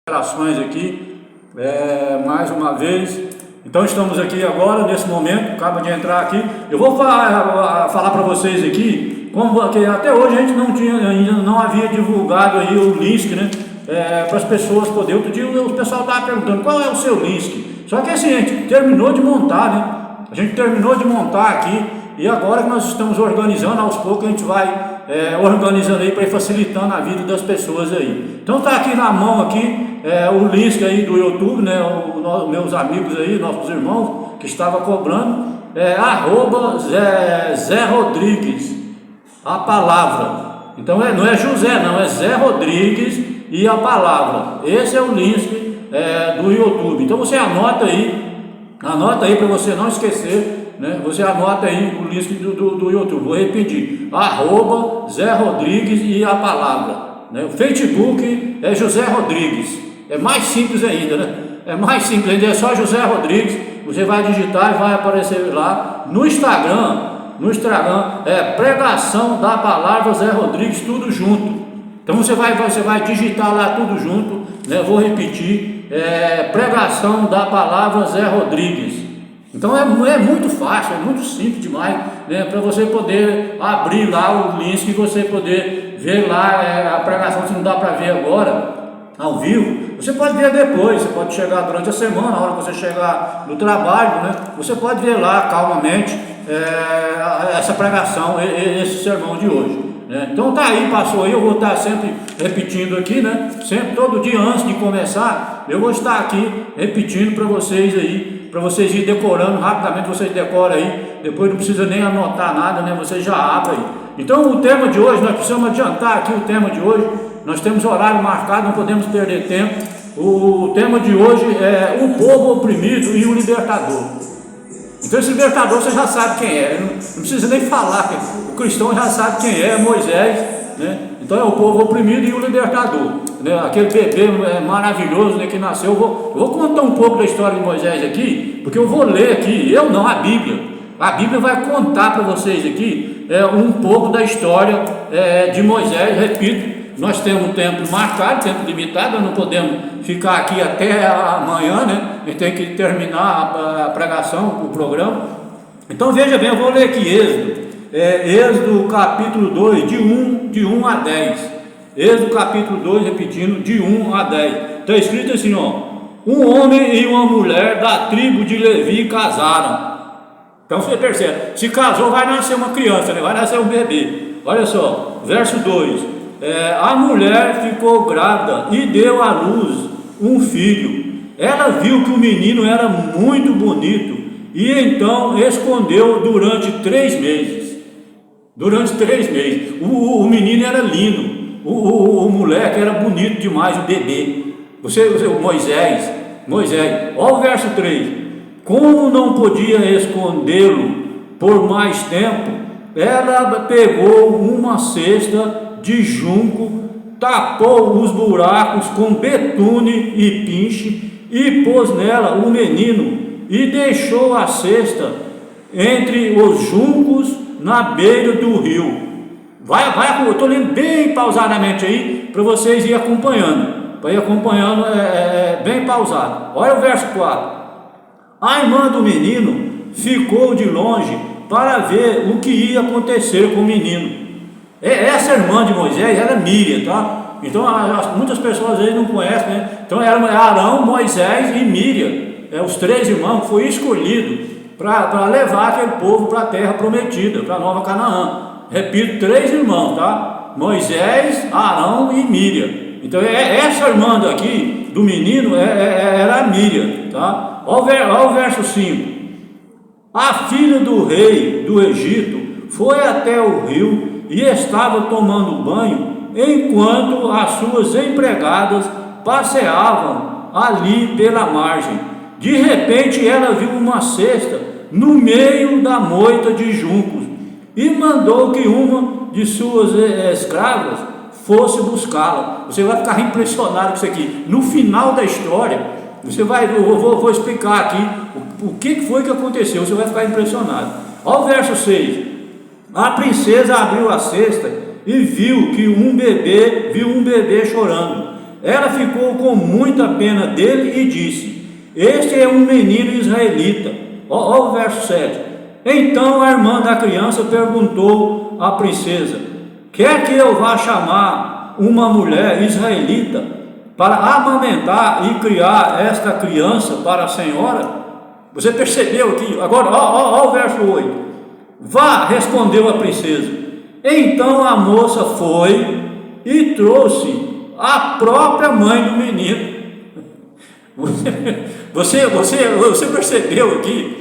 Operações aqui, mais uma vez. Então estamos aqui agora, nesse momento, acaba de entrar aqui. Eu vou falar para vocês aqui, como que até hoje a gente ainda não havia divulgado aí o LINSC, né? Para as pessoas poderem. Outro dia o pessoal estava perguntando qual é o seu LINSC. Só que assim, a gente terminou de montar, né? A gente terminou de montar aqui e agora que nós estamos organizando, aos poucos a gente vai organizando aí para ir facilitando a vida das pessoas aí. Então tá aqui na mão aqui o LINSC aí do YouTube, né? Meus amigos aí, nossos irmãos que estavam cobrando, arroba Zé Rodrigues, a palavra. Então não é José, não, é Zé Rodrigues e a palavra. Esse é o LINSC do YouTube. Então você anota aí para você não esquecer, né? Você anota aí o LINSC do YouTube. Vou repetir: arroba Zé Rodrigues e a palavra, né? O Facebook é José Rodrigues. É mais simples ainda, né? É mais simples ainda, é só José Rodrigues. Você vai digitar e vai aparecer lá. No Instagram é pregação da palavra Zé Rodrigues, tudo junto. Então você vai digitar lá tudo junto, né? Vou repetir: pregação da palavra Zé Rodrigues. Então é muito fácil, é muito simples demais, né? Para você poder abrir lá o LINSC e você poder ver lá a pregação. Se não dá para ver agora ao vivo, você pode ver depois. Você pode chegar durante a semana, na hora que você chegar no trabalho, né? Você pode ver lá calmamente essa pregação, esse sermão de hoje, né? Então tá aí, passou aí. Eu vou estar sempre repetindo aqui, né? Sempre, todo dia antes de começar, eu vou estar aqui repetindo para vocês aí, para vocês ir decorando rapidamente. Vocês decoram aí, depois não precisa nem anotar nada, né? Você já abre aí. Então o tema de hoje, nós precisamos adiantar aqui o tema de hoje. Nós temos horário marcado, não podemos perder tempo. O tema de hoje é o povo oprimido e o libertador. Então esse libertador você já sabe quem é, não precisa nem falar. O cristão já sabe quem é Moisés, né? Então é o povo oprimido e o libertador, né? Aquele bebê maravilhoso, né, que nasceu. Eu vou contar um pouco da história de Moisés aqui, porque eu vou ler aqui, a Bíblia. A Bíblia vai contar para vocês aqui um pouco da história de Moisés. Repito, nós temos um tempo marcado, tempo limitado, nós não podemos ficar aqui até amanhã, né? A gente tem que terminar a pregação, o programa. Então veja bem, eu vou ler aqui Êxodo capítulo 2, de 1 a 10. Êxodo capítulo 2, repetindo, de 1 a 10. Está escrito assim, ó: um homem e uma mulher da tribo de Levi casaram. Então você percebe, se casou, vai nascer uma criança, né? Vai nascer um bebê. Olha só, verso 2. A mulher ficou grávida e deu à luz um filho. Ela viu que o menino era muito bonito e então escondeu durante 3 meses. Durante 3 meses. O menino era lindo, o moleque era bonito demais, o bebê. Moisés, olha o verso 3. Como não podia escondê-lo por mais tempo, ela pegou uma cesta de junco, tapou os buracos com betume e pinche e pôs nela o menino e deixou a cesta entre os juncos na beira do rio. Eu estou lendo bem pausadamente aí para vocês irem acompanhando. Para ir acompanhando bem pausado. Olha o verso 4. A irmã do menino ficou de longe para ver o que ia acontecer com o menino. Essa irmã de Moisés era Míriam, tá? Então muitas pessoas aí não conhecem, né? Então era Arão, Moisés e Míriam, os 3 irmãos que foi escolhido para levar aquele povo para a terra prometida, para a Nova Canaã. Repito, 3 irmãos, tá? Moisés, Arão e Míriam. Então essa irmã daqui do menino era a Míriam, tá? Olha o verso 5. A filha do rei do Egito foi até o rio e estava tomando banho, enquanto as suas empregadas passeavam ali pela margem. De repente ela viu uma cesta no meio da moita de juncos e mandou que uma de suas escravas fosse buscá-la. Você vai ficar impressionado com isso aqui. No final da história, eu vou explicar aqui o que foi que aconteceu. Você vai ficar impressionado. Olha o verso 6. A princesa abriu a cesta e viu um bebê chorando. ela ficou com muita pena dele e disse: este é um menino israelita. Olha o verso 7. Então a irmã da criança perguntou à princesa: quer que eu vá chamar uma mulher israelita para amamentar e criar esta criança para a senhora? Você percebeu aqui? Agora, olha o verso 8. Vá, respondeu a princesa. Então a moça foi e trouxe a própria mãe do menino. Você percebeu aqui?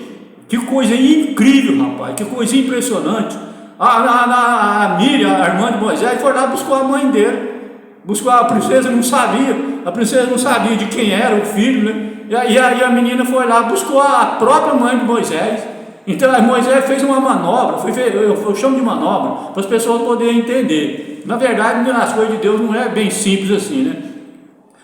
Que coisa incrível, rapaz, que coisa impressionante. A Miriam, a irmã de Moisés, foi lá buscar a mãe dele. Buscou a princesa, não sabia. A princesa não sabia de quem era o filho, né? E aí a menina foi lá, buscou a própria mãe de Moisés. Então Moisés fez uma manobra, eu chamo de manobra, para as pessoas poderem entender. Na verdade, as coisas de Deus não é bem simples assim, né?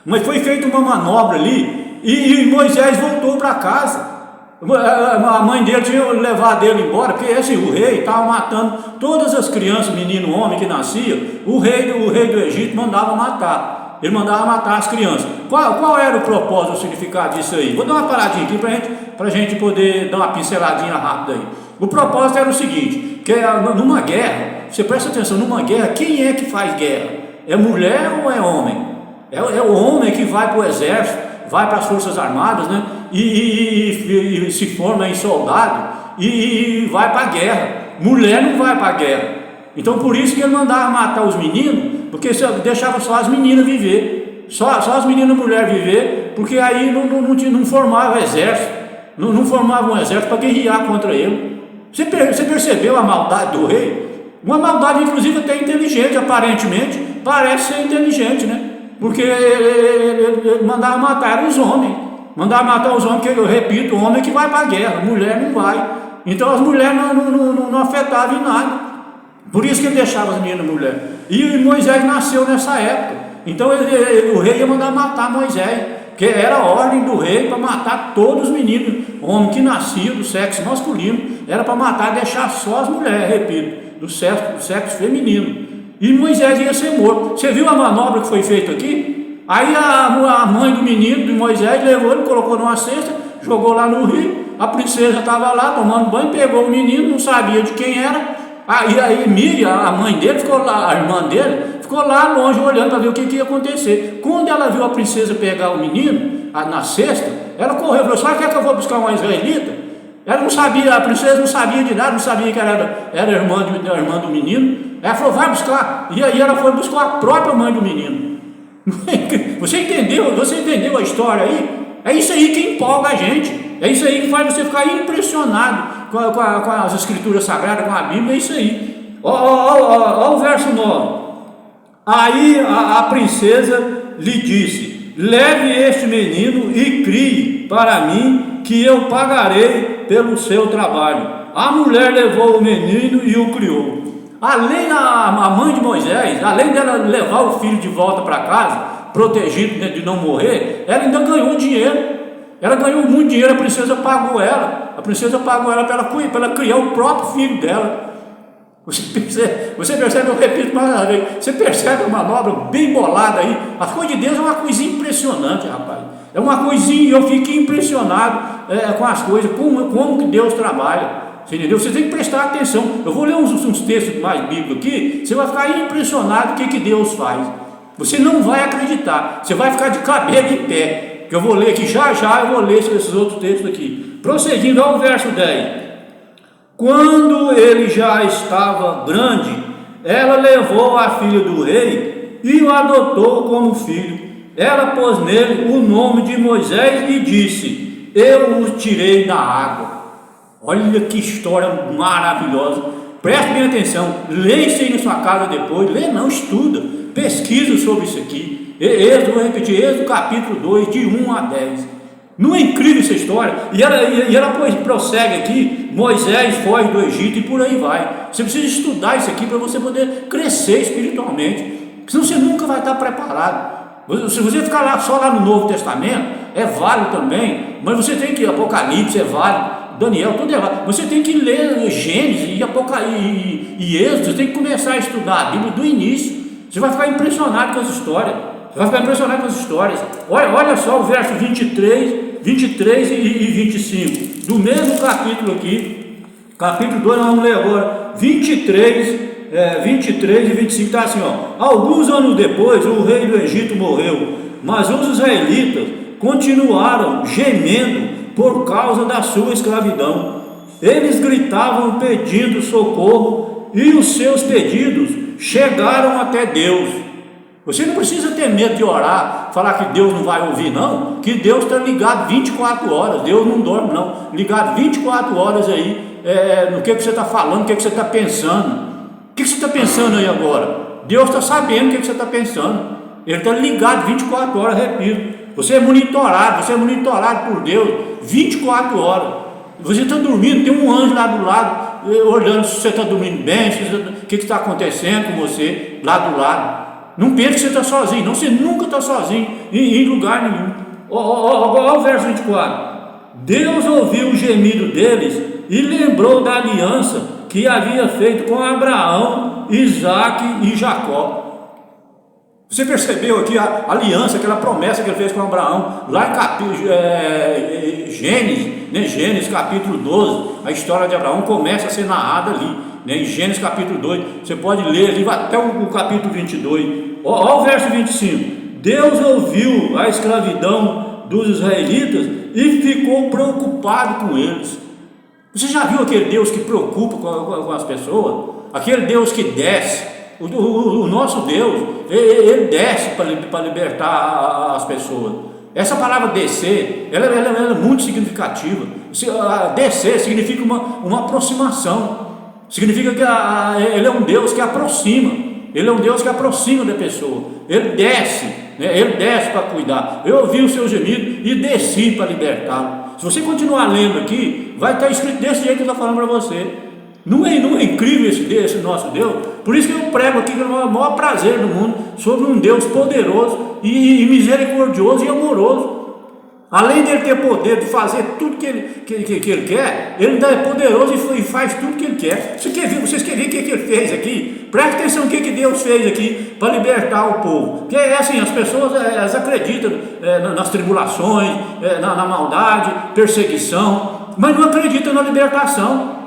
Mas foi feita uma manobra ali, e Moisés voltou para casa. A mãe dele tinha levado ele embora, porque o rei estava matando todas as crianças, menino, homem que nascia. O rei do Egito mandava matar. Ele mandava matar as crianças. Qual era o propósito, o significado disso aí? Vou dar uma paradinha aqui para a gente poder dar uma pinceladinha rápida aí. O propósito era o seguinte: que numa guerra, você presta atenção, numa guerra, quem é que faz guerra? É mulher ou é homem? É o homem que vai para o exército, vai para as forças armadas, né? E se forma em soldado e vai para a guerra. Mulher não vai para a guerra. Então por isso que ele mandava matar os meninos, porque deixava só as meninas viver, só as meninas mulheres viver, porque aí não formava exército, não formava um exército para guerrear contra ele. Você percebeu a maldade do rei? Uma maldade inclusive até inteligente, aparentemente, parece ser inteligente, né? Porque ele mandava matar os homens, mandava matar os homens, que eu repito, o homem que vai para a guerra, mulher não vai. Então as mulheres não afetavam em nada. Por isso que ele deixava as meninas mulheres. E Moisés nasceu nessa época. Então o rei ia mandar matar Moisés, que era a ordem do rei para matar todos os meninos, homem que nascia do sexo masculino, era para matar, deixar só as mulheres, repito, do sexo feminino. E Moisés ia ser morto. Você viu a manobra que foi feita aqui? Aí a mãe do menino, de Moisés, levou ele, colocou numa cesta, jogou lá no rio. A princesa estava lá tomando banho, pegou o menino, não sabia de quem era. Aí Miriam, a mãe dele, ficou lá, a irmã dele, ficou lá longe olhando para ver o que ia acontecer. Quando ela viu a princesa pegar o menino na cesta, ela correu e falou: sabe que é que eu vou buscar uma israelita? Ela não sabia, a princesa não sabia de nada, não sabia que era a irmã do menino. Ela falou: vai buscar. E aí ela foi buscar a própria mãe do menino. Você entendeu a história aí? É isso aí que empolga a gente. É isso aí que faz você ficar impressionado com as escrituras sagradas, com a Bíblia. É isso aí. Olha o verso 9. Aí a princesa lhe disse: leve este menino e crie para mim, que eu pagarei pelo seu trabalho. A mulher levou o menino e o criou. Além a mãe de Moisés, além dela levar o filho de volta para casa, protegido de não morrer, ela ainda ganhou dinheiro. Ela ganhou muito dinheiro, a princesa pagou ela. A princesa pagou ela para ela criar o próprio filho dela. Você percebe, eu repito mais uma vez, você percebe uma manobra bem bolada aí. A coisa de Deus é uma coisa impressionante, rapaz. É uma coisinha, eu fico impressionado com as coisas, como que Deus trabalha. Você entendeu? Você tem que prestar atenção. Eu vou ler uns textos mais bíblicos aqui, você vai ficar impressionado com o que Deus faz. Você não vai acreditar, você vai ficar de cabelo em pé. Que eu vou ler aqui já, eu vou ler esses outros textos aqui. Prosseguindo ao verso 10. Quando ele já estava grande, ela levou a filha do rei e o adotou como filho. Ela pôs nele o nome de Moisés e disse: eu o tirei da água. Olha que história maravilhosa. Preste bem atenção, leia isso aí na sua casa depois. Lê não, estuda, pesquisa sobre isso aqui. Vou repetir, Êxodo capítulo 2, de 1 a 10. Não é incrível essa história? E ela prossegue aqui: Moisés foge do Egito e por aí vai. Você precisa estudar isso aqui para você poder crescer espiritualmente, senão você nunca vai estar preparado. Se você ficar só lá no Novo Testamento, é válido também, mas você tem que, Apocalipse é válido, Daniel, tudo é válido. Você tem que ler Gênesis e Êxodo, você tem que começar a estudar a Bíblia do início. Você vai ficar impressionado com as histórias. Você vai ficar impressionado com as histórias. Olha só o verso 23 e 25, do mesmo capítulo aqui, capítulo 2, nós vamos ler agora, 23 e 25, está assim, ó. Alguns anos depois, o rei do Egito morreu, mas os israelitas continuaram gemendo por causa da sua escravidão. Eles gritavam pedindo socorro, e os seus pedidos chegaram até Deus. Você não precisa ter medo de orar, falar que Deus não vai ouvir, não, que Deus está ligado 24 horas, Deus não dorme, não, ligado 24 horas aí, no que você está falando, o que você está pensando. O que você está pensando aí agora? Deus está sabendo o que você está pensando, Ele está ligado 24 horas, repito. Você é monitorado por Deus 24 horas. Você está dormindo, tem um anjo lá do lado, olhando se você está dormindo bem, o que está acontecendo com você lá do lado. Não pense que você está sozinho, não, você nunca está sozinho em lugar nenhum. Olha o verso 24. Deus ouviu o gemido deles e lembrou da aliança que havia feito com Abraão, Isaque e Jacó. Você percebeu aqui a aliança, aquela promessa que ele fez com Abraão, lá em Gênesis capítulo 12, a história de Abraão começa a ser narrada ali, né, em Gênesis capítulo 2, você pode ler ali até o capítulo 22, olha o verso 25, Deus ouviu a escravidão dos israelitas e ficou preocupado com eles. Você já viu aquele Deus que preocupa com as pessoas? Aquele Deus que desce, o nosso Deus, ele desce para libertar as pessoas. Essa palavra descer, ela é muito significativa. Descer significa uma aproximação, significa que ele é um Deus que aproxima, ele é um Deus que aproxima da pessoa, ele desce, né? Ele desce para cuidar. Eu ouvi o seu gemido e desci para libertá-lo. Se você continuar lendo aqui, vai estar escrito desse jeito que eu estou falando para você. Não é incrível esse nosso Deus? Por isso que eu prego aqui, que é o maior prazer do mundo, sobre um Deus poderoso e misericordioso e amoroso. Além de ele ter poder de fazer tudo que ele quer, ele ainda é poderoso e faz tudo que ele quer. Vocês querem ver o que ele fez aqui? Preste atenção no que Deus fez aqui para libertar o povo. Porque é assim, as pessoas elas acreditam nas tribulações, na maldade, perseguição, mas não acreditam na libertação.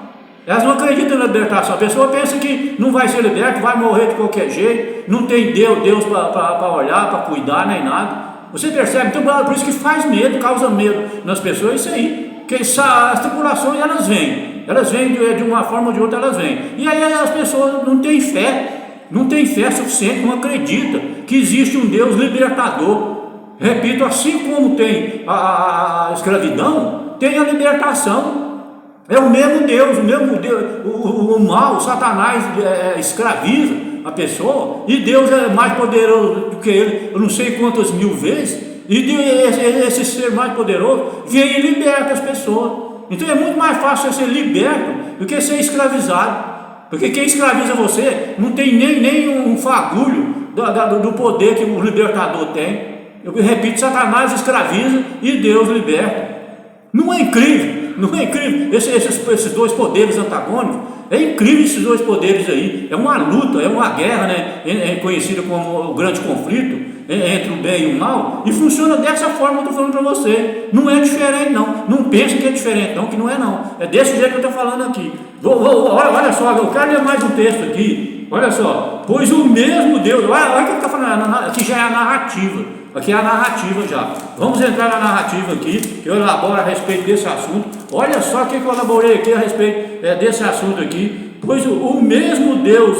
Elas não acreditam na libertação. A pessoa pensa que não vai ser liberto, vai morrer de qualquer jeito, não tem Deus para olhar, para cuidar, nem nada. Você percebe? Então, por isso que faz medo, causa medo nas pessoas, isso aí. Porque as tribulações, elas vêm de uma forma ou de outra, elas vêm. E aí as pessoas não têm fé suficiente, não acreditam que existe um Deus libertador. Repito, assim como tem a escravidão, tem a libertação. É o mesmo Deus, o mal, o Satanás escraviza a pessoa, e Deus é mais poderoso do que ele, eu não sei quantas mil vezes, e esse ser mais poderoso vem e liberta as pessoas. Então é muito mais fácil você ser liberto do que ser escravizado, porque quem escraviza você não tem nem um fagulho do poder que o libertador tem. Eu repito, Satanás escraviza e Deus liberta. Não é incrível? Não é incrível esses dois poderes antagônicos? É incrível esses dois poderes aí. É uma luta, é uma guerra, né? É conhecida como o grande conflito entre o bem e o mal. E funciona dessa forma que eu estou falando para você. Não é diferente, não. Não pense que é diferente, não, que não é, não. É desse jeito que eu estou falando aqui. Olha só, eu quero ler mais um texto aqui. Olha só. Pois o mesmo Deus. Olha o que ele está falando. Aqui já é a narrativa. Aqui é a narrativa já. Vamos entrar na narrativa aqui, que eu elaboro a respeito desse assunto. Olha só o que eu elaborei aqui a respeito desse assunto aqui. Pois o mesmo Deus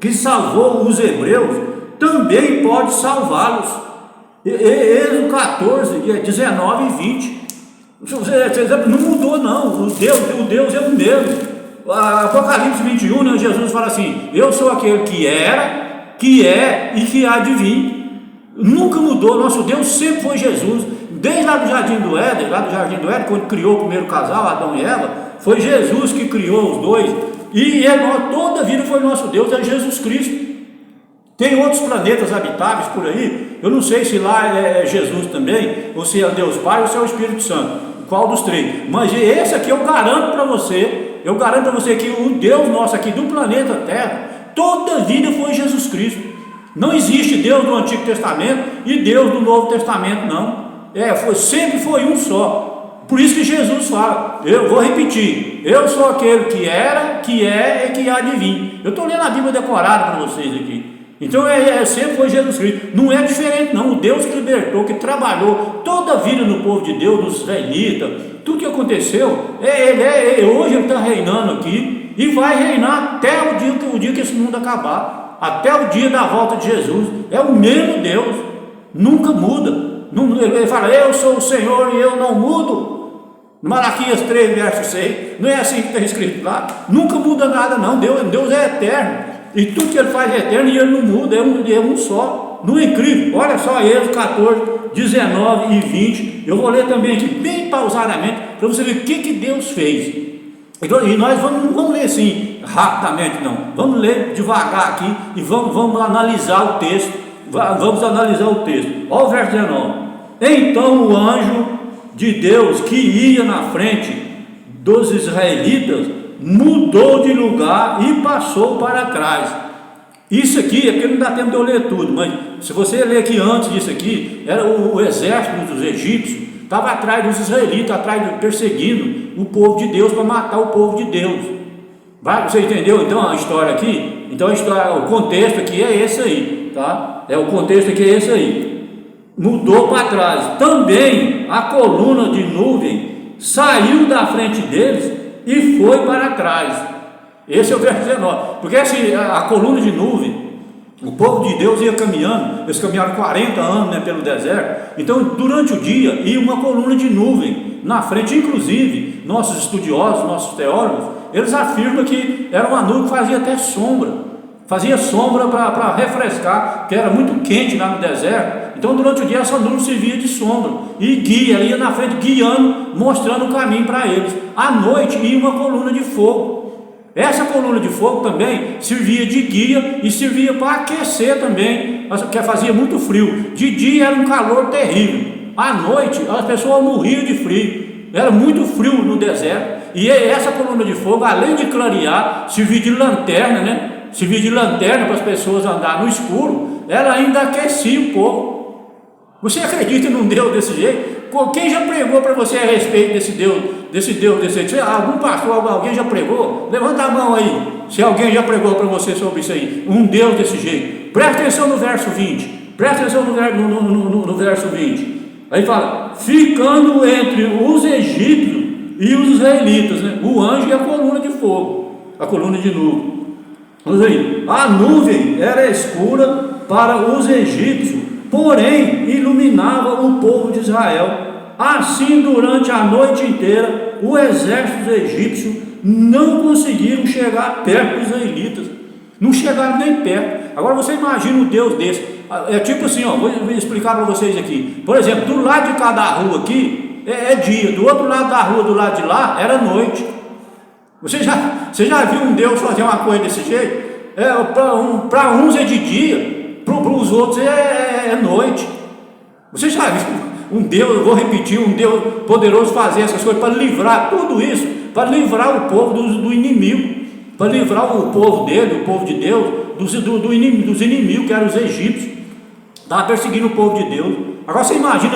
que salvou os hebreus também pode salvá-los. Êxodo 14, 19 e 20. Não mudou, não. O Deus é o mesmo. Apocalipse 21, né, Jesus fala assim: eu sou aquele que era, que é e que há de vir. Nunca mudou, nosso Deus sempre foi Jesus. Desde lá do Jardim do Éden, quando criou o primeiro casal, Adão e Eva, foi Jesus que criou os dois. E toda a vida foi nosso Deus, é Jesus Cristo. Tem outros planetas habitáveis por aí, eu não sei se lá é Jesus também, ou se é Deus Pai, ou se é o Espírito Santo, qual dos três. Mas esse aqui eu garanto para você que o Deus nosso aqui do planeta Terra, toda a vida foi Jesus Cristo. Não existe Deus do Antigo Testamento e Deus do Novo Testamento, não. Sempre foi um só. Por isso que Jesus fala, eu vou repetir, eu sou aquele que era, que é e que há de vir. Eu estou lendo a Bíblia decorada para vocês aqui. Então sempre foi Jesus Cristo. Não é diferente não. O Deus que libertou, que trabalhou toda a vida no povo de Deus, nos israelitas, tudo que aconteceu, hoje ele está reinando aqui e vai reinar até o dia que esse mundo acabar, até o dia da volta de Jesus. É o mesmo Deus, nunca muda. Ele fala, eu sou o Senhor e eu não mudo. Malaquias 3, verso 6, não é assim que está escrito lá? Nunca muda nada não. Deus é eterno. E tudo que ele faz é eterno e ele não muda, é um só. Não é incrível? Olha só, Êxodo 14, 19 e 20. Eu vou ler também aqui bem pausadamente para você ver o que Deus fez. E nós não vamos ler assim rapidamente, não. Vamos ler devagar aqui e vamos analisar o texto. Vamos analisar o texto. Olha o verso 19. Então o anjo de Deus que ia na frente dos israelitas mudou de lugar e passou para trás. Isso aqui é porque não dá tempo de eu ler tudo, mas se você ler aqui antes disso aqui, era o exército dos egípcios, estava atrás dos israelitas, perseguindo o povo de Deus para matar o povo de Deus. Você entendeu então a história aqui? Então o contexto aqui é esse aí, tá? O contexto aqui é esse aí. Mudou para trás. Também a coluna de nuvem saiu da frente deles e foi para trás. Esse é o verso 19. Porque assim, a coluna de nuvem, o povo de Deus ia caminhando, eles caminharam 40 anos pelo deserto. Então durante o dia ia uma coluna de nuvem na frente. Inclusive nossos estudiosos, nossos teólogos, eles afirmam que era uma nuvem que fazia até sombra. Fazia sombra para refrescar, que era muito quente lá no deserto. Então durante o dia essa nuvem servia de sombra e ela ia na frente guiando, mostrando o caminho para eles. À noite ia uma coluna de fogo. Essa coluna de fogo também servia de guia e servia para aquecer também, porque fazia muito frio. De dia era um calor terrível, à noite as pessoas morriam de frio, era muito frio no deserto. E essa coluna de fogo, além de clarear, servia de lanterna, servia de lanterna para as pessoas andarem no escuro, ela ainda aquecia o povo. Você acredita num Deus desse jeito? Quem já pregou para você a respeito desse Deus desse jeito? Algum pastor, alguém já pregou? Levanta a mão aí, se alguém já pregou para você sobre isso aí, um Deus desse jeito. Presta atenção no verso 20, presta atenção no verso 20, aí fala, ficando entre os egípcios e os israelitas, o anjo e a coluna de fogo, a coluna de nuvem. Vamos aí, a nuvem era escura para os egípcios, porém iluminava o povo de Israel. Assim, durante a noite inteira, o exército egípcio não conseguiram chegar perto dos israelitas. Não chegaram nem perto. Agora você imagina um Deus desse. É tipo assim, vou explicar para vocês aqui. Por exemplo, do lado de cada rua aqui é dia, do outro lado da rua, do lado de lá, era noite. Você já viu um Deus fazer uma coisa desse jeito? Para uns é de dia, para os outros é noite. Você já viu um Deus, eu vou repetir, um Deus poderoso fazer essas coisas para livrar tudo isso, para livrar o povo do inimigo, para livrar o povo dele, o povo de Deus, dos inimigos que eram os egípcios, estava perseguindo o povo de Deus. Agora você imagina,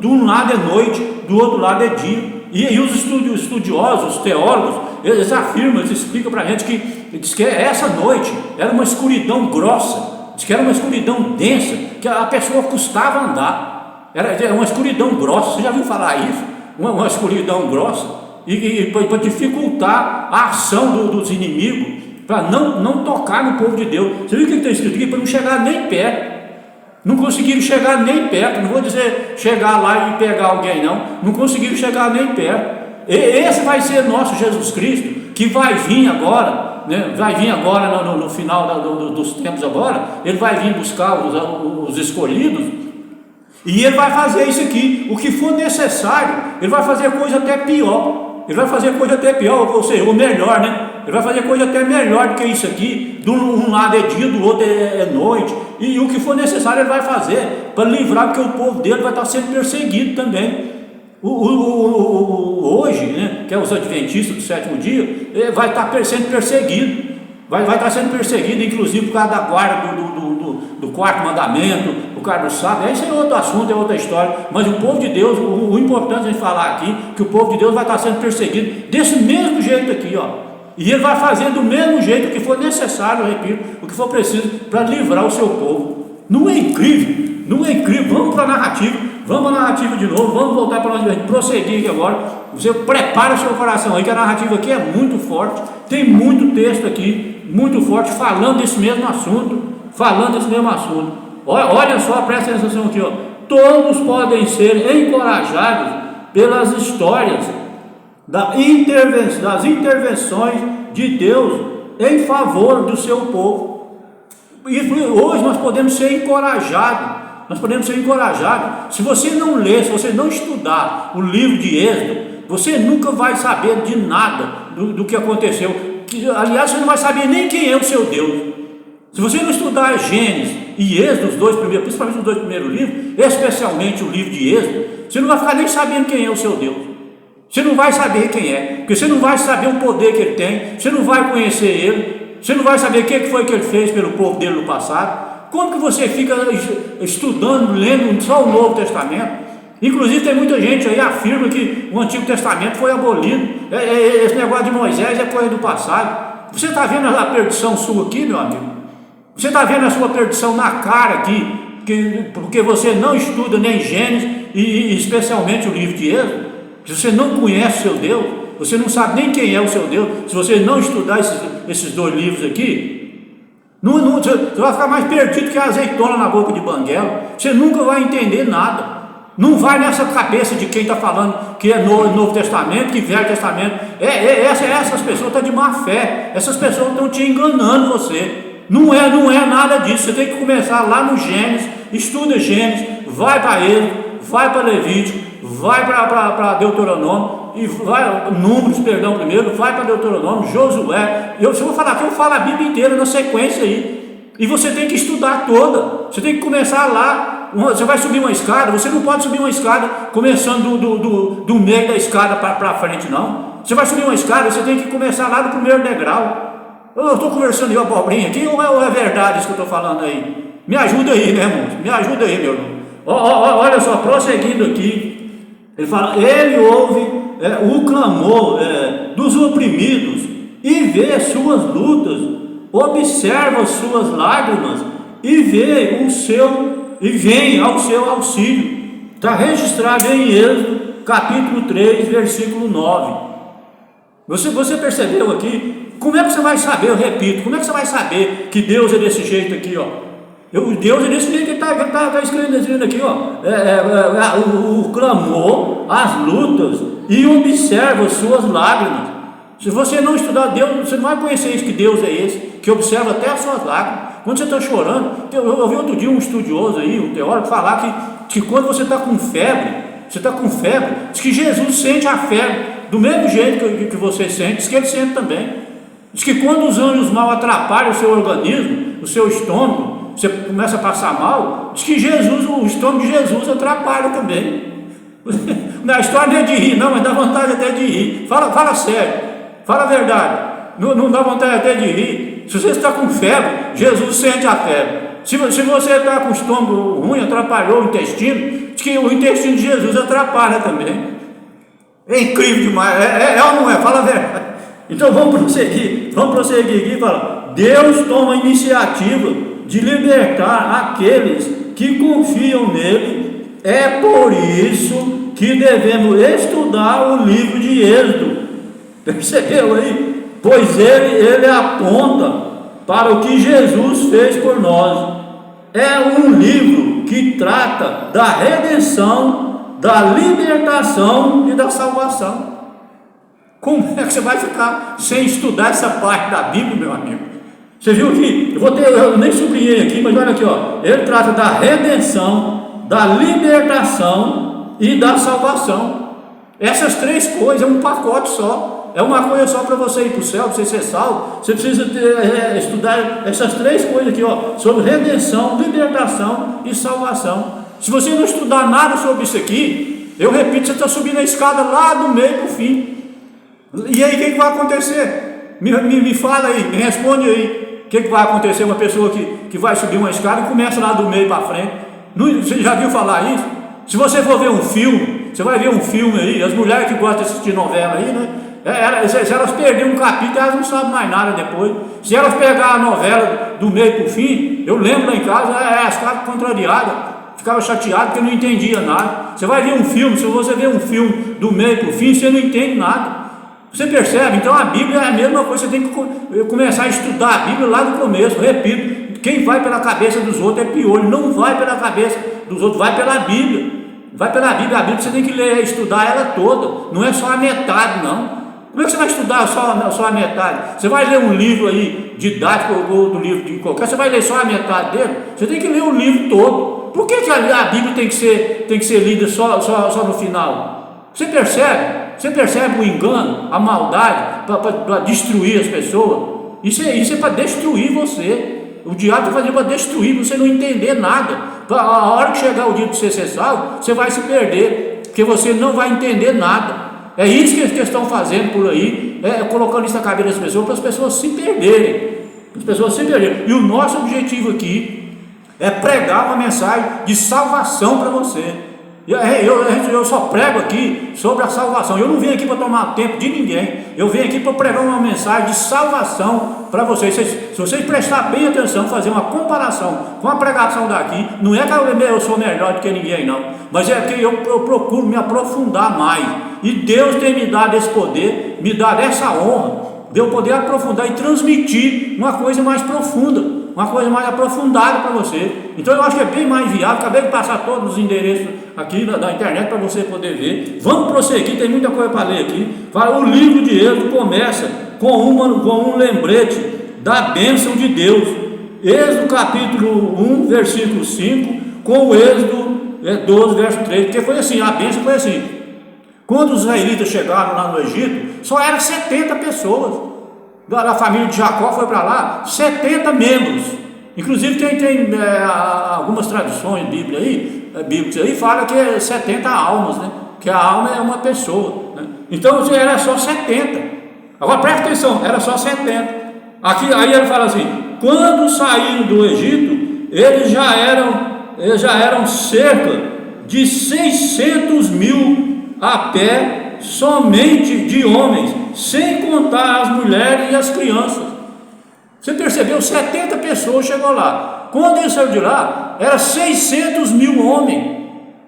de um lado é noite, do outro lado é dia. E os estudiosos, os teólogos, eles afirmam, eles explicam para a gente diz que essa noite era uma escuridão grossa, diz que era uma escuridão densa, que a pessoa custava andar. Era uma escuridão grossa. Você já viu falar isso? Uma escuridão grossa, e para dificultar a ação dos inimigos, para não tocar no povo de Deus. Você viu o que está escrito aqui? Para não chegar nem perto. Não conseguiram chegar nem perto. Não vou dizer chegar lá e pegar alguém, não conseguiram chegar nem perto. Esse vai ser nosso Jesus Cristo, que vai vir agora, vai vir agora no final dos tempos agora. Ele vai vir buscar os escolhidos, e ele vai fazer isso aqui, o que for necessário. Ele vai fazer coisa até pior. Ele vai fazer coisa até pior, ou seja, ou melhor, Ele vai fazer coisa até melhor do que isso aqui. De um lado é dia, do outro é noite. E o que for necessário ele vai fazer para livrar, porque o povo dele vai estar sendo perseguido também. Hoje, que é os adventistas do sétimo dia, vai estar sendo perseguido. Vai estar sendo perseguido, inclusive por causa da guarda do quarto mandamento, o cara do sábado, esse é outro assunto, é outra história, mas o povo de Deus, o importante a gente falar aqui, que o povo de Deus vai estar sendo perseguido desse mesmo jeito aqui, ó. E ele vai fazer do mesmo jeito que for necessário, eu repito, o que for preciso para livrar o seu povo. Não é incrível? Não é incrível? Vamos para a narrativa, vamos para a narrativa de novo, vamos voltar para nós, prosseguir aqui agora. Você prepara o seu coração aí, que a narrativa aqui é muito forte, tem muito texto aqui, muito forte, falando desse mesmo assunto, Olha só, presta atenção aqui, ó. Todos podem ser encorajados pelas histórias das intervenções de Deus em favor do seu povo. E hoje nós podemos ser encorajados. Se você não ler, se você não estudar o livro de Êxodo, você nunca vai saber de nada do que aconteceu. Aliás, você não vai saber nem quem é o seu Deus. Se você não estudar Gênesis e Êxodo, principalmente os dois primeiros livros, especialmente o livro de Êxodo, você não vai ficar nem sabendo quem é o seu Deus. Você não vai saber quem é, porque você não vai saber o poder que ele tem, você não vai conhecer ele, você não vai saber o que foi que ele fez pelo povo dele no passado. Como que você fica estudando, lendo só o Novo Testamento? Inclusive tem muita gente aí que afirma que o Antigo Testamento foi abolido. Esse negócio de Moisés é coisa do passado. Você está vendo a perdição sua aqui, meu amigo? Você está vendo a sua perdição na cara aqui, porque você não estuda nem Gênesis e especialmente o livro de Êxodo. Se você não conhece o seu Deus, você não sabe nem quem é o seu Deus, se você não estudar esses dois livros aqui, você vai ficar mais perdido que a azeitona na boca de banguela. Você nunca vai entender nada. Não vai nessa cabeça de quem está falando que é Novo Testamento, que Velho Testamento. Essas pessoas estão de má fé. Essas pessoas estão te enganando você. Não é nada disso. Você tem que começar lá no Gênesis, estuda Gênesis, vai para Êxodo, vai para Levítico, vai para Deuteronômio, e vai, Números, primeiro, vai para Deuteronômio, Josué. Eu vou falar aqui, eu falo a Bíblia inteira na sequência aí. E você tem que estudar toda. Você tem que começar lá. Você vai subir uma escada, você não pode subir uma escada começando do meio da escada para frente, não. Você vai subir uma escada, você tem que começar lá do primeiro degrau. Eu estou conversando aí, abobrinha aqui, ou é verdade isso que eu estou falando aí? Me ajuda aí, né, irmão? Me ajuda aí, meu irmão. Olha só, prosseguindo aqui, ele fala, ele ouve o clamor dos oprimidos e vê suas lutas, observa suas lágrimas e vem ao seu auxílio. Está registrado em Êxodo, capítulo 3, versículo 9. Você percebeu aqui? Como é que você vai saber, eu repito, como é que você vai saber que Deus é desse jeito aqui, ó? Deus é desse jeito que está escrevendo aqui, ó. O clamor, as lutas e observa suas lágrimas. Se você não estudar Deus, você não vai conhecer isso, que Deus é esse, que observa até as suas lágrimas. Quando você está chorando, eu ouvi outro dia um estudioso aí, um teórico, falar que quando você está com febre, diz que Jesus sente a febre do mesmo jeito que você sente, diz que ele sente também. Diz que quando os anjos mal atrapalham o seu organismo, o seu estômago, você começa a passar mal, diz que o estômago de Jesus atrapalha também. A história não é de rir, não, mas dá vontade até de rir. Fala sério, fala a verdade. Não dá vontade até de rir. Se você está com febre, Jesus sente a febre. Se você está com o estômago ruim, atrapalhou o intestino, diz que o intestino de Jesus atrapalha também. É incrível demais, é ou não é? Fala a verdade. Então vamos prosseguir aqui e falar, Deus toma a iniciativa de libertar aqueles que confiam nele. É por isso que devemos estudar o livro de Êxodo. Percebeu aí? Pois ele aponta para o que Jesus fez por nós. É um livro que trata da redenção, da libertação e da salvação. Como é que você vai ficar sem estudar essa parte da Bíblia, meu amigo? Você viu aqui? Eu nem sublinhei aqui, mas olha aqui, ó. Ele trata da redenção, da libertação e da salvação. Essas três coisas é um pacote só. É uma coisa só para você ir para o céu, para você ser salvo. Você precisa estudar essas três coisas aqui, ó, sobre redenção, libertação e salvação. Se você não estudar nada sobre isso aqui, eu repito, você está subindo a escada lá do meio para o fim. E aí o que vai acontecer? Me fala aí, me responde aí. o que vai acontecer? Uma pessoa que vai subir uma escada e começa lá do meio para frente. Você já viu falar isso? Se você for ver um filme, você vai ver um filme aí, as mulheres que gostam de assistir novela aí, né? Se elas perderem um capítulo, elas não sabem mais nada depois. Se elas pegarem a novela do meio para o fim, eu lembro lá em casa, elas ficavam contrariadas, ficava chateado porque não entendia nada. Você vai ver um filme, se você ver um filme do meio para o fim, você não entende nada. Você percebe? Então a Bíblia é a mesma coisa, você tem que começar a estudar a Bíblia lá no começo. Repito, quem vai pela cabeça dos outros é piolho, não vai pela cabeça dos outros, vai pela Bíblia. Vai pela Bíblia, a Bíblia você tem que ler, estudar ela toda, não é só a metade não. Como é que você vai estudar só a metade? Você vai ler um livro aí didático ou do livro de qualquer, você vai ler só a metade dele? Você tem que ler o livro todo. Por que a Bíblia tem que ser lida só no final? Você percebe? Você percebe o engano, a maldade para destruir as pessoas? Isso é para destruir você. O diabo vai fazer para destruir, você não entender nada. A hora que chegar o dia de você ser salvo, você vai se perder, porque você não vai entender nada. É isso que eles estão fazendo por aí, colocando isso na cabeça das pessoas, para as pessoas se perderem. As pessoas se perderem. E o nosso objetivo aqui é pregar uma mensagem de salvação para você. Eu só prego aqui sobre a salvação. Eu não vim aqui para tomar tempo de ninguém. Eu vim aqui para pregar uma mensagem de salvação para vocês. Se vocês prestarem bem atenção, fazer uma comparação com a pregação daqui, não é que eu sou melhor do que ninguém não, mas é que eu procuro me aprofundar mais. E Deus tem me dado esse poder, me dado essa honra de eu poder aprofundar e transmitir uma coisa mais profunda, uma coisa mais aprofundada para você. Então eu acho que é bem mais viável. Acabei de passar todos os endereços aqui da internet para você poder ver. Vamos prosseguir, tem muita coisa para ler aqui. O livro de Êxodo começa com um lembrete da bênção de Deus. Êxodo capítulo 1, versículo 5, com o Êxodo 12, verso 3, porque foi assim, a bênção foi assim. Quando os israelitas chegaram lá no Egito, só eram 70 pessoas. Da família de Jacó foi para lá, 70 membros. Inclusive tem algumas traduções bíblicas aí fala que é 70 almas, né? Que a alma é uma pessoa, né? Então era só 70. Agora presta atenção, era só 70. Aí ele fala assim: quando saíram do Egito, eles já eram cerca de 600 mil a pé, somente de homens, sem contar as mulheres e as crianças. Você percebeu? 70 pessoas chegou lá. Quando eles saíram de lá, era 600 mil homens,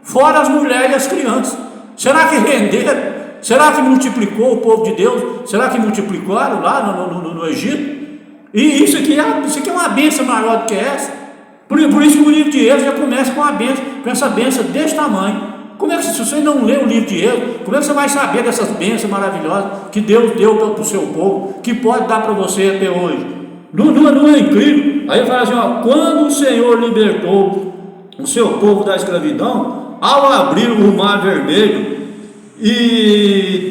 fora as mulheres e as crianças. Será que renderam? Será que multiplicou o povo de Deus? Será que multiplicaram lá no Egito? E isso aqui é uma bênção maior do que essa. Por isso que o livro de Êxodo já começa com essa bênção desse tamanho. Como é que, se você não lê o livro de Êxodo, como é que você vai saber dessas bênçãos maravilhosas que Deus deu para o seu povo, que pode dar para você até hoje? Não é incrível? Aí ele fala assim: quando o Senhor libertou o seu povo da escravidão, ao abrir o mar vermelho e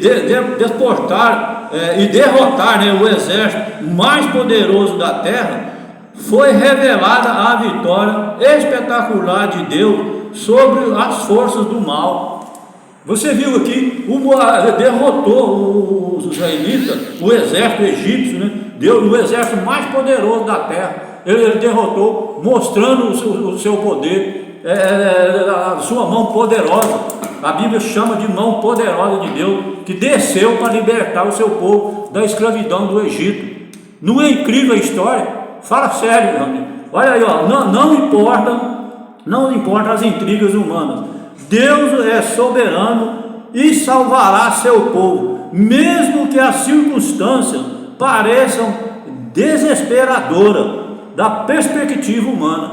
deportar e derrotar, né, o exército mais poderoso da terra, foi revelada a vitória espetacular de Deus sobre as forças do mal. Você viu aqui, derrotou os israelitas, o exército egípcio, né? O exército mais poderoso da terra. Ele derrotou, mostrando o seu poder, a sua mão poderosa. A Bíblia chama de mão poderosa de Deus, que desceu para libertar o seu povo da escravidão do Egito. Não é incrível a história? Fala sério, meu amigo. Olha aí, não importa as intrigas humanas. Deus é soberano e salvará seu povo, mesmo que as circunstâncias pareçam desesperadoras da perspectiva humana.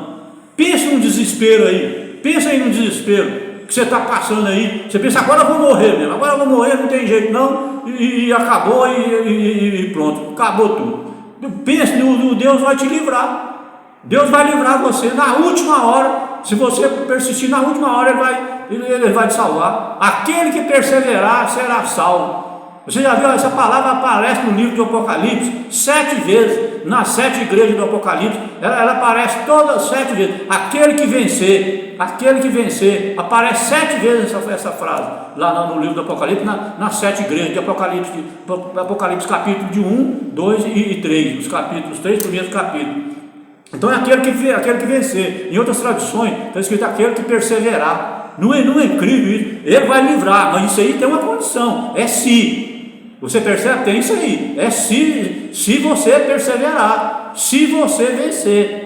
Pensa no desespero aí, pensa aí no desespero que você está passando aí. Você pensa: agora eu vou morrer mesmo, agora eu vou morrer, não tem jeito não, e acabou e pronto, acabou tudo. Pense, Deus vai te livrar. Deus vai livrar você na última hora. Se você persistir, na última hora ele vai te salvar. Aquele que perseverar será salvo. Você já viu? Essa palavra aparece no livro de Apocalipse 7 vezes, nas 7 igrejas do Apocalipse. Ela aparece todas 7 vezes. Aquele que vencer. aquele que vencer, aparece 7 vezes essa frase, lá no livro do Apocalipse, nas 7 igrejas de Apocalipse capítulo de 1, 2 e 3, os 3 primeiros capítulos. Então é aquele que vencer. Em outras traduções está escrito aquele que perseverar. Não é incrível isso? Ele vai livrar, mas isso aí tem uma condição, é se. Você percebe? Tem isso aí, é se você perseverar, se você vencer.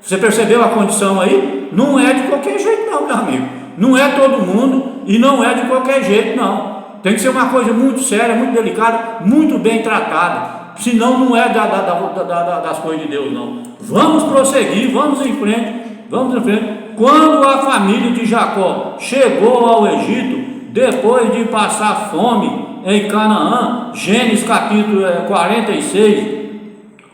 Você percebeu a condição aí? Não é de qualquer jeito não, meu amigo. Não é todo mundo e não é de qualquer jeito não. Tem que ser uma coisa muito séria, muito delicada, muito bem tratada. Senão não é das coisas de Deus não. Vamos prosseguir, vamos em frente. Quando a família de Jacó chegou ao Egito, depois de passar fome em Canaã, Gênesis capítulo 46,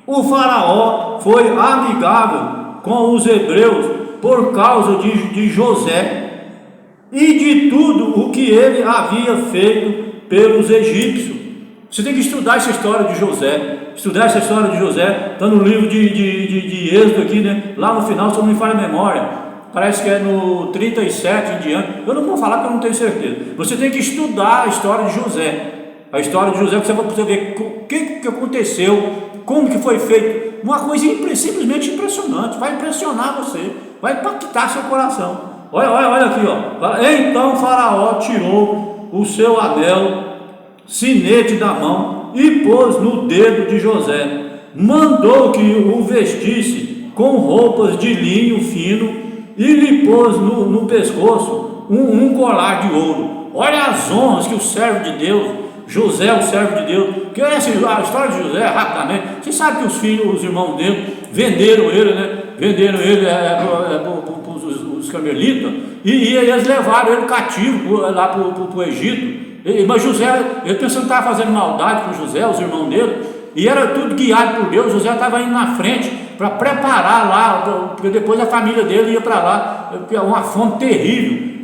o faraó foi amigável com os hebreus por causa de José e de tudo o que ele havia feito pelos egípcios. Você tem que estudar essa história de José. Está no livro de Êxodo aqui, né? Lá no final, se eu não me falha a memória, parece que é no 37 em diante. Eu não vou falar porque eu não tenho certeza. Você tem que estudar a história de José. A história de José, para você ver o que aconteceu, como que foi feito. Uma coisa simplesmente impressionante. Vai impressionar você, vai impactar seu coração. Olha aqui, ó. Então Faraó tirou o seu anel, sinete da mão, e pôs no dedo de José. Mandou que o vestisse com roupas de linho fino e lhe pôs no pescoço um colar de ouro. Olha as honras que o servo de Deus, José, o servo de Deus, que a história de José, rapidamente, você sabe que os irmãos dele venderam ele, né? Para os carmelitas, e eles levaram ele cativo lá para o Egito. Mas José, ele pensando que estava fazendo maldade com José, os irmãos dele, e era tudo guiado por Deus. José estava indo na frente para preparar lá, porque depois a família dele ia para lá, uma fome terrível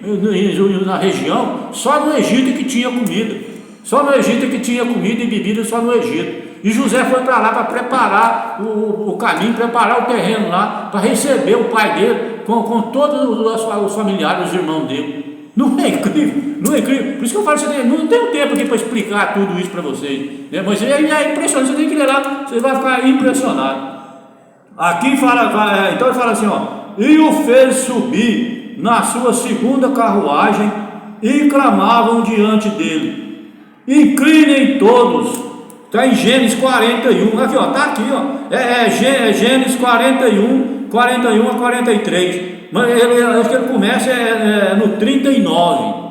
na região. Só no Egito que tinha comida. Só no Egito que tinha comida e bebida, só no Egito. E José foi para lá para preparar o caminho, preparar o terreno lá, para receber o pai dele com todos os familiares, os irmãos dele. Não é incrível? Não é incrível? Por isso que eu falo, não tenho tempo aqui para explicar tudo isso para vocês, né? Mas é impressionante, você tem que ler lá, você vai ficar impressionado. Aqui fala, então ele fala assim, ó, e o fez subir na sua segunda carruagem e clamavam diante dele. Inclinem todos. Está em Gênesis 41. Aqui, ó, está aqui, ó. É Gênesis 41 a 43. Mas acho que ele começa no 39.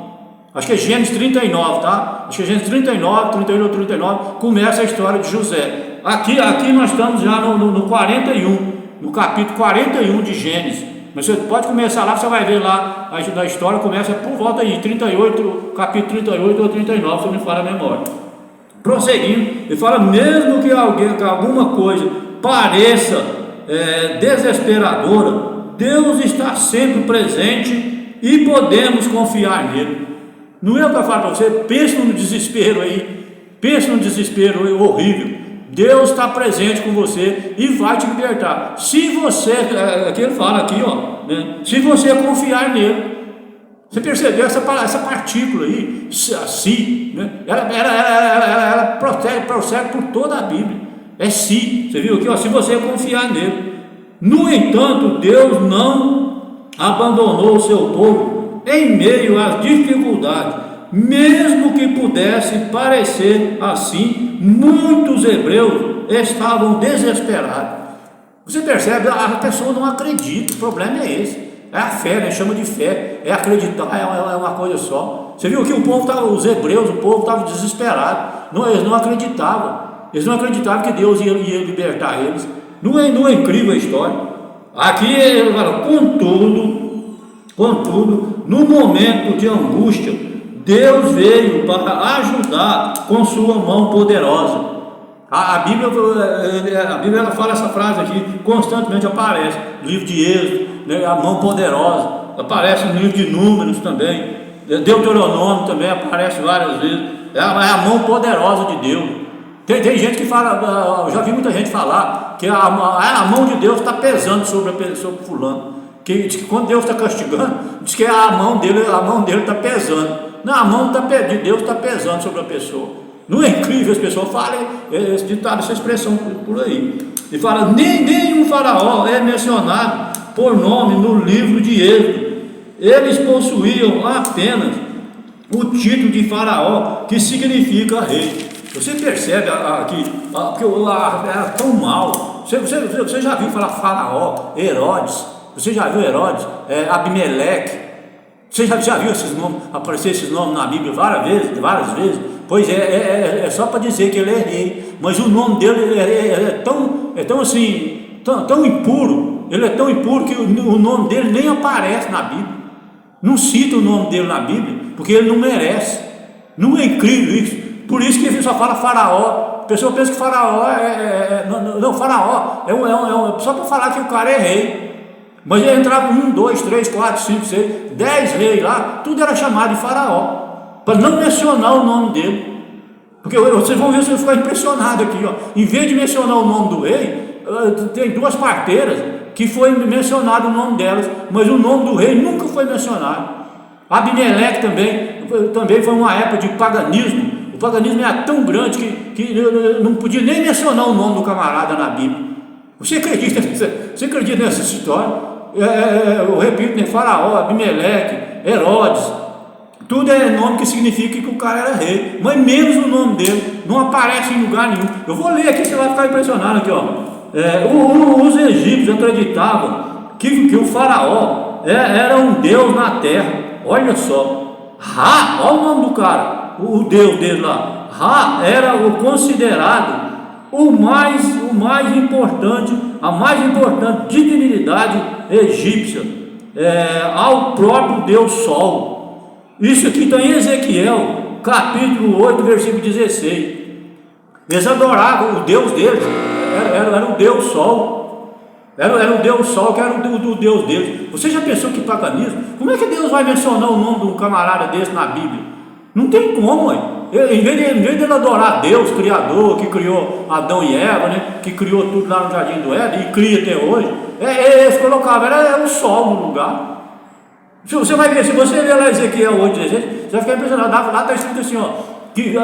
Acho que é Gênesis 39, tá? Acho que é Gênesis 39, 38 ou 39. Começa a história de José. Aqui nós estamos já no 41, no capítulo 41 de Gênesis. Mas você pode começar lá, você vai ver lá a história, começa por volta aí, 38, capítulo 38 ou 39, se eu me falar a memória. Prosseguindo, ele fala, mesmo que alguma coisa pareça desesperadora, Deus está sempre presente e podemos confiar nele. Não é o que eu falo para você, pense no desespero horrível. Deus está presente com você e vai te libertar. Se você, aqui ele fala aqui, ó, né? Se você confiar nele. Você percebeu essa partícula aí, se, né? Ela prossegue por toda a Bíblia. É se, você viu aqui, ó, se você confiar nele. No entanto, Deus não abandonou o seu povo em meio às dificuldades. Mesmo que pudesse parecer assim, muitos hebreus estavam desesperados. Você percebe? A pessoa não acredita, o problema é esse. É a fé, né? Chama de fé, é acreditar, é uma coisa só. Você viu que os hebreus, o povo estava desesperado. Eles não acreditavam. Eles não acreditavam que Deus ia libertar eles. Não é incrível a história? Aqui ele fala, contudo, no momento de angústia, Deus veio para ajudar com sua mão poderosa. A Bíblia ela fala essa frase aqui, constantemente aparece no livro de Êxodo, né, a mão poderosa, aparece no livro de Números também, Deuteronômio também aparece várias vezes, é a mão poderosa de Deus. Tem gente que fala, eu já vi muita gente falar que a mão de Deus está pesando sobre fulano. que diz que quando Deus está castigando, diz que a mão dele está pesando. Não, a mão de Deus está pesando sobre a pessoa. Não é incrível? As pessoas falam esse ditado, essa expressão por aí. E fala, nenhum faraó é mencionado por nome no livro de Êxodo. Eles possuíam apenas o título de faraó, que significa rei. Você percebe aqui que era tão mal. Você já viu falar faraó, Herodes? Você já viu Herodes? Abimeleque? Você já viu esses nomes, aparecer esses nomes na Bíblia várias vezes? Pois é só para dizer que ele é rei. Mas o nome dele é tão assim, tão impuro. Ele é tão impuro que o nome dele nem aparece na Bíblia. Não cita o nome dele na Bíblia, porque ele não merece. Não é incrível isso? Por isso que ele só fala faraó. A pessoa pensa que faraó faraó é só para falar que o cara é rei. Mas ele entrava 1, 2, 3, 4, 5, 6, 10 reis lá, tudo era chamado de faraó, para não mencionar o nome dele. Porque vocês vão ver, vocês vão ficar impressionados aqui, ó. Em vez de mencionar o nome do rei, tem 2 parteiras que foi mencionado o nome delas, mas o nome do rei nunca foi mencionado. Abimeleque também foi uma época de paganismo. O paganismo era tão grande que não podia nem mencionar o nome do camarada na Bíblia. Você acredita nessa história? Eu repito, né? Faraó, Abimeleque, Herodes, tudo é nome que significa que o cara era rei, mas menos o nome dele, não aparece em lugar nenhum. Eu vou ler aqui, você vai ficar impressionado aqui, ó. Os egípcios acreditavam que o faraó era um deus na terra. Olha só, Ra, olha o nome do cara, o deus dele lá. Ra era o considerado a mais importante divinidade egípcia, ao próprio Deus Sol. Isso aqui está em Ezequiel, capítulo 8, versículo 16. Eles adoravam o Deus deles, era o Deus Sol. Era o Deus Sol, que era o Deus deles. Você já pensou que paganismo? Como é que Deus vai mencionar o nome de um camarada desse na Bíblia? Não tem como, ué. Em vez de ele adorar Deus, Criador, que criou Adão e Eva, né, que criou tudo lá no Jardim do Éden e cria até hoje, eles colocavam, era o sol no lugar. Você vai ver, se você ler lá Ezequiel 8,16, você vai ficar impressionado. Lá está escrito assim, ó, que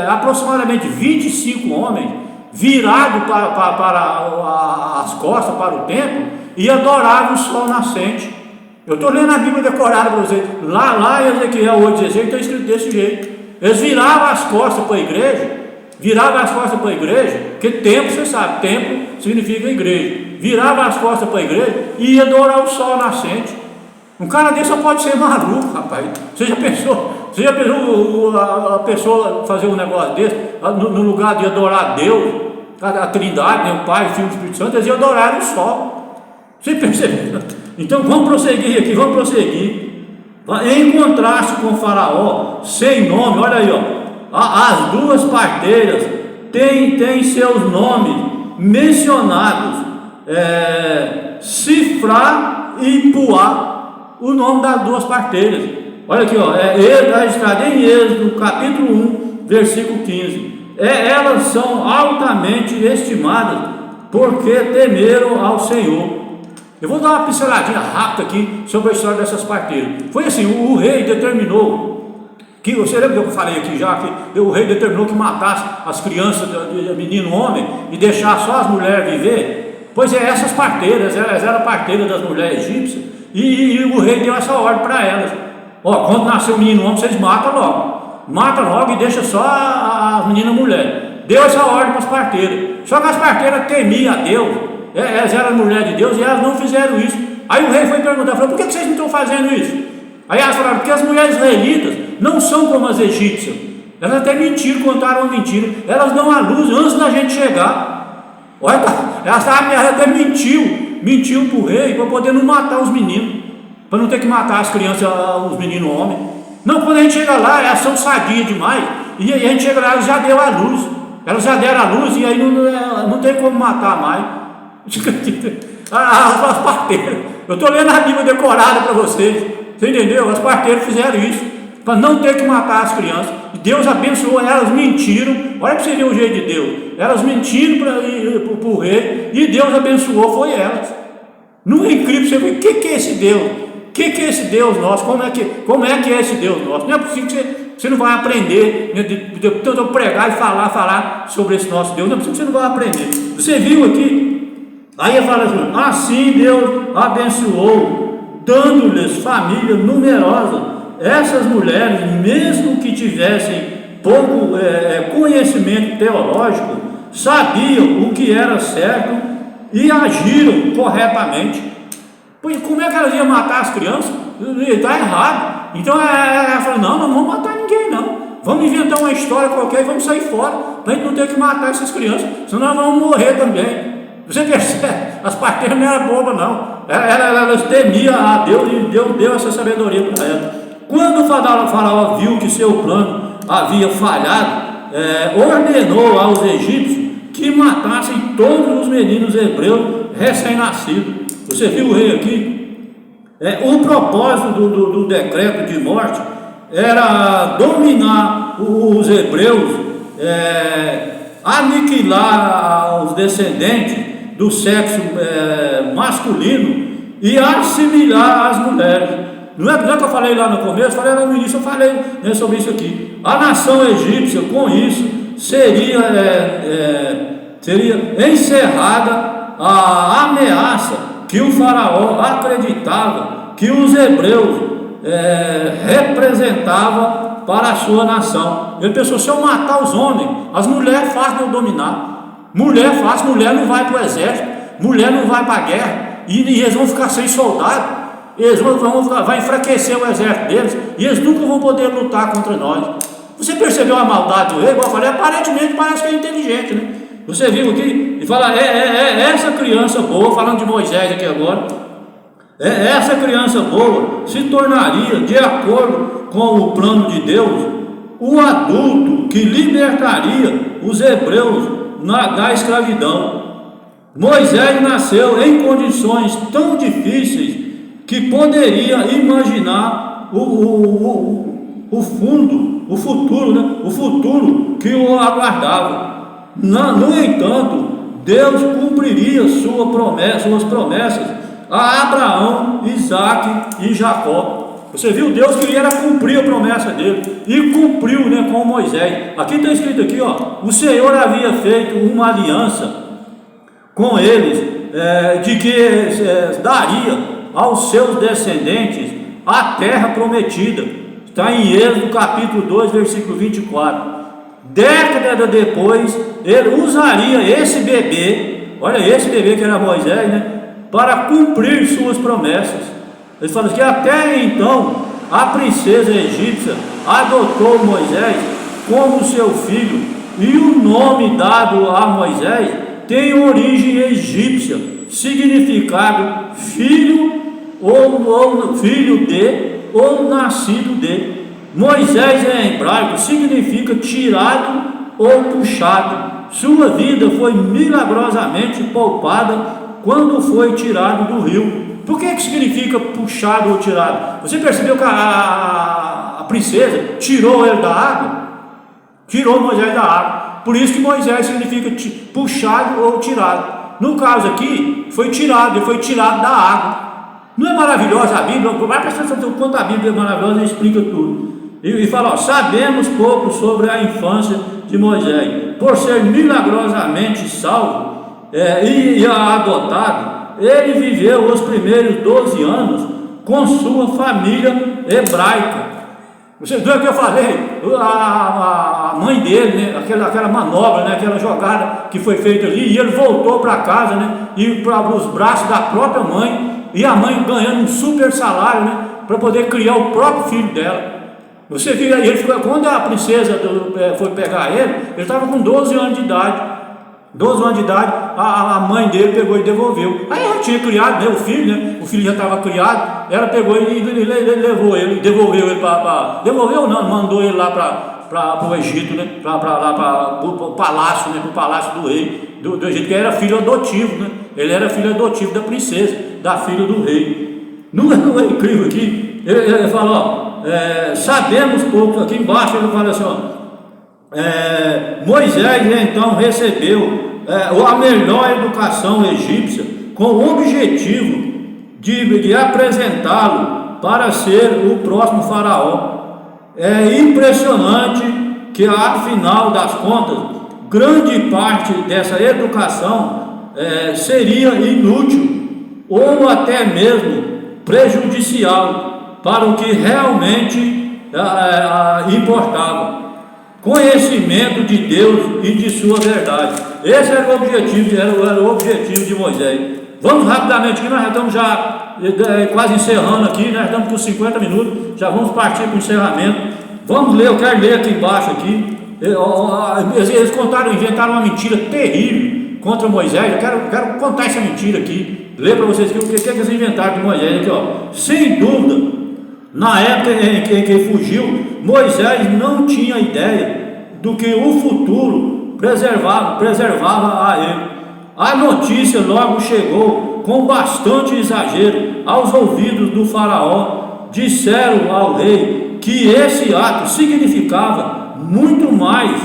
aproximadamente 25 homens virados para as costas, para o templo, e adoravam o sol nascente. Eu estou lendo a Bíblia decorada para vocês. Lá em Ezequiel 8,16 está escrito desse jeito. Eles viravam as costas para a igreja, porque templo, você sabe, templo significa igreja. Viravam as costas para a igreja e ia adorar o sol nascente. Um cara desse só pode ser maluco, rapaz. Você já pensou a pessoa fazer um negócio desse, no lugar de adorar a Deus, a Trindade, né, o Pai, o Filho e o Espírito Santo, eles iam adorar o sol. Você percebeu? Então vamos prosseguir aqui, Em contraste com o faraó, sem nome, olha aí, ó, as 2 parteiras têm seus nomes mencionados, Sifrá e Puá, o nome das 2 parteiras. Olha aqui, ó, está em Êxodo, capítulo 1, versículo 15. Elas são altamente estimadas, porque temeram ao Senhor. Eu vou dar uma pinceladinha rápida aqui sobre a história dessas parteiras. Foi assim, o rei determinou, que você lembra que eu falei aqui já, que o rei determinou que matasse as crianças, menino, homem, e deixasse só as mulheres viver. Pois essas parteiras, elas eram parteiras das mulheres egípcias, e o rei deu essa ordem para elas. Ó, quando nascer o menino homem, vocês matam logo e deixa só as meninas mulheres. Deu essa ordem para as parteiras. Só que as parteiras temiam a Deus. Elas eram mulheres de Deus e elas não fizeram isso. Aí o rei foi perguntar, falou, por que vocês não estão fazendo isso? Aí elas falaram, porque as mulheres israelitas não são como as egípcias. Elas até mentiram, contaram uma mentira. Elas dão a luz antes da gente chegar. Olha, ela até mentiu para o rei para poder não matar os meninos, para não ter que matar as crianças, os meninos homens. Não, quando a gente chega lá, elas são sadias demais, e a gente chega lá, elas já deu a luz. Elas já deram a luz e aí não tem como matar mais. As parteiras, eu estou lendo a Bíblia decorada para vocês, você entendeu? As parteiras fizeram isso para não ter que matar as crianças, e Deus abençoou, elas mentiram. Olha para você ver o jeito de Deus, elas mentiram para o rei, e Deus abençoou, foi elas. Não é incrível você ver o que é esse Deus? O que é esse Deus nosso? Como é que é esse Deus nosso? Não é possível que você não vai aprender, né, de eu pregar e falar sobre esse nosso Deus. Não é possível que você não vai aprender. Você viu aqui? Aí ele fala assim: assim Deus abençoou, dando-lhes família numerosa. Essas mulheres, mesmo que tivessem pouco conhecimento teológico, sabiam o que era certo e agiram corretamente. Pois como é que elas iam matar as crianças? Está errado. Então ela falou: não vamos matar ninguém não. Vamos inventar uma história qualquer e vamos sair fora, para a gente não ter que matar essas crianças, senão nós vamos morrer também. Você percebe? As parteiras não eram bobas não. Elas temiam a Deus e Deus deu essa sabedoria para elas. Quando o faraó viu que seu plano havia falhado, ordenou aos egípcios que matassem todos os meninos hebreus recém-nascidos. Você viu o rei aqui? O propósito do decreto de morte era dominar os hebreus, aniquilar os descendentes do sexo masculino e assimilar as mulheres. Não é que eu falei lá no começo, falei lá no início, eu falei, né, sobre isso aqui. A nação egípcia, com isso, seria encerrada a ameaça que o faraó acreditava que os hebreus representavam para a sua nação. Ele pensou: se eu matar os homens, as mulheres é fácil de eu dominar. Mulher é fácil, mulher não vai para o exército, mulher não vai para a guerra, e eles vão ficar sem soldado. Eles vai enfraquecer o exército deles e eles nunca vão poder lutar contra nós. Você percebeu a maldade do rei? Igual eu falei, aparentemente parece que é inteligente, né? Você viu aqui? E fala: essa criança boa, falando de Moisés aqui agora, essa criança boa se tornaria, de acordo com o plano de Deus, o adulto que libertaria os hebreus da escravidão. Moisés nasceu em condições tão difíceis que poderia imaginar o futuro que o aguardava. No entanto, Deus cumpriria suas promessas a Abraão, Isaque e Jacó. Você viu? Deus queria cumprir a promessa dele e cumpriu, né, com Moisés. Aqui está escrito aqui, ó: o Senhor havia feito uma aliança com eles, de que daria aos seus descendentes a terra prometida. Está em Êxodo capítulo 2, versículo 24. Década depois, ele usaria esse bebê, olha, esse bebê que era Moisés, né, para cumprir suas promessas. Ele fala que até então a princesa egípcia adotou Moisés como seu filho, e o nome dado a Moisés tem origem egípcia, significado filho ou filho de ou nascido de. Moisés em hebraico significa tirado ou puxado. Sua vida foi milagrosamente poupada quando foi tirado do rio. Por que significa puxado ou tirado? Você percebeu que a princesa tirou ele da água? Tirou Moisés da água. Por isso que Moisés significa puxado ou tirado. No caso aqui, foi tirado, ele foi tirado da água. Não é maravilhosa a Bíblia? Vai prestar atenção quanto a Bíblia é maravilhosa e explica tudo. E fala: sabemos pouco sobre a infância de Moisés. Por ser milagrosamente salvo e adotado, ele viveu os primeiros 12 anos com sua família hebraica. Vocês viram o que eu falei? A mãe dele, né? Aquela manobra, né? Aquela jogada que foi feita ali, e ele voltou para casa, né? E para os braços da própria mãe, e a mãe ganhando um super salário, né? Para poder criar o próprio filho dela. Você viu aí, quando a princesa foi pegar ele estava com 12 anos de idade. 12 anos de idade, a mãe dele pegou e devolveu. Aí ela tinha criado, né, o filho, né? O filho já estava criado. Ela pegou e levou ele, devolveu ele para. Devolveu não, mandou ele lá para o Egito, né? Para o palácio, né? Para o palácio do rei do Egito, que era filho adotivo, né? Ele era filho adotivo da princesa, da filha do rei. Não é incrível aqui? Ele fala, ó. Sabemos pouco, aqui embaixo ele fala assim, ó, Moisés então recebeu a melhor educação egípcia com o objetivo de apresentá-lo para ser o próximo faraó. É impressionante que, afinal das contas, grande parte dessa educação seria inútil ou até mesmo prejudicial para o que realmente importava: conhecimento de Deus e de sua verdade. Esse era o objetivo de Moisés. Vamos rapidamente aqui, nós já estamos quase encerrando aqui, nós estamos com 50 minutos, já vamos partir para o encerramento. Vamos ler, eu quero ler aqui embaixo aqui. Eles inventaram uma mentira terrível contra Moisés. Eu quero contar essa mentira aqui, ler para vocês aqui o que eles inventaram de Moisés aqui, ó. Sem dúvida, na época em que ele fugiu, Moisés não tinha ideia do que o futuro preservava a ele. A notícia logo chegou com bastante exagero aos ouvidos do faraó. Disseram ao rei que esse ato significava muito mais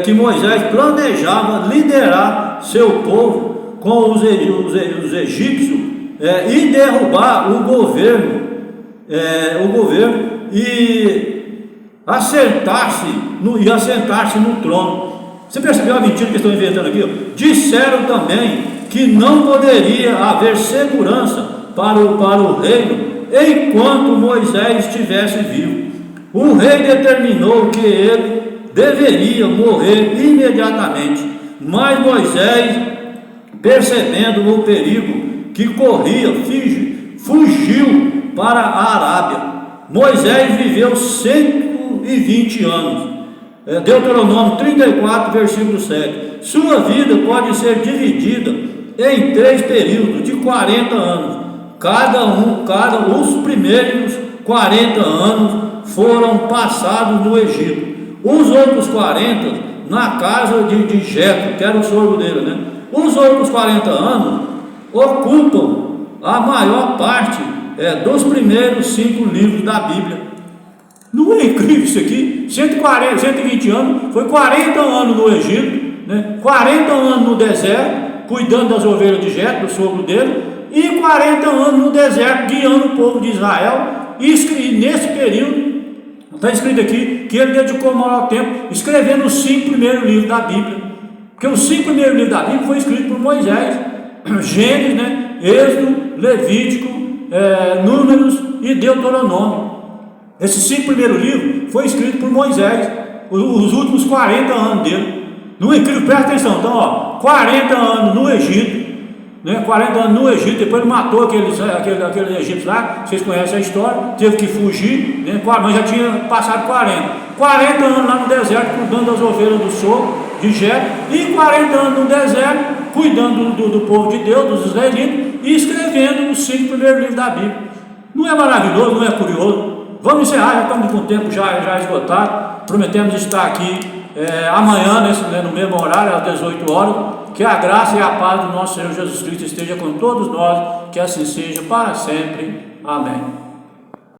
que Moisés planejava liderar seu povo com os egípcios e derrubar o governo e assentar-se no trono. Você percebeu a mentira que estão inventando aqui? Disseram também que não poderia haver segurança para o reino enquanto Moisés estivesse vivo. O rei determinou que ele deveria morrer imediatamente, mas Moisés, percebendo o perigo que corria, fugiu para a Arábia. Moisés viveu 120 anos. Deuteronômio 34, versículo 7. Sua vida pode ser dividida em 3 períodos de 40 anos. Os primeiros 40 anos foram passados no Egito. Os outros 40 na casa de Jetro, que era o sogro dele, né? Os outros 40 anos ocupam a maior parte dos primeiros 5 livros da Bíblia. Não é incrível isso aqui? 120 anos, foi 40 anos no Egito, né? 40 anos no deserto, cuidando das ovelhas de Jetro, do sogro dele, e 40 anos no deserto, guiando o povo de Israel. E nesse período, está escrito aqui que ele dedicou o maior tempo escrevendo os 5 primeiros livros da Bíblia, porque os 5 primeiros livros da Bíblia foram escritos por Moisés: Gênesis, né? Êxodo, Levítico, Números e Deuteronômio. Esses 5 primeiros livros foram escritos por Moisés, os últimos 40 anos dele. No incrível, presta atenção, então, 40 anos no Egito, né? 40 anos no Egito, depois ele matou aqueles egípcios lá, vocês conhecem a história, teve que fugir, né? Mas já tinha passado 40 anos lá no deserto, cuidando das ovelhas do sogro de Jetro, e 40 anos no deserto, cuidando do povo de Deus, dos israelitas, e escrevendo os 5 primeiros livros da Bíblia. Não é maravilhoso, não é curioso? Vamos encerrar, já estamos com o tempo já esgotado. Prometemos estar aqui amanhã, no mesmo horário, às 18 horas. Que a graça e a paz do nosso Senhor Jesus Cristo esteja com todos nós, que assim seja para sempre. Amém.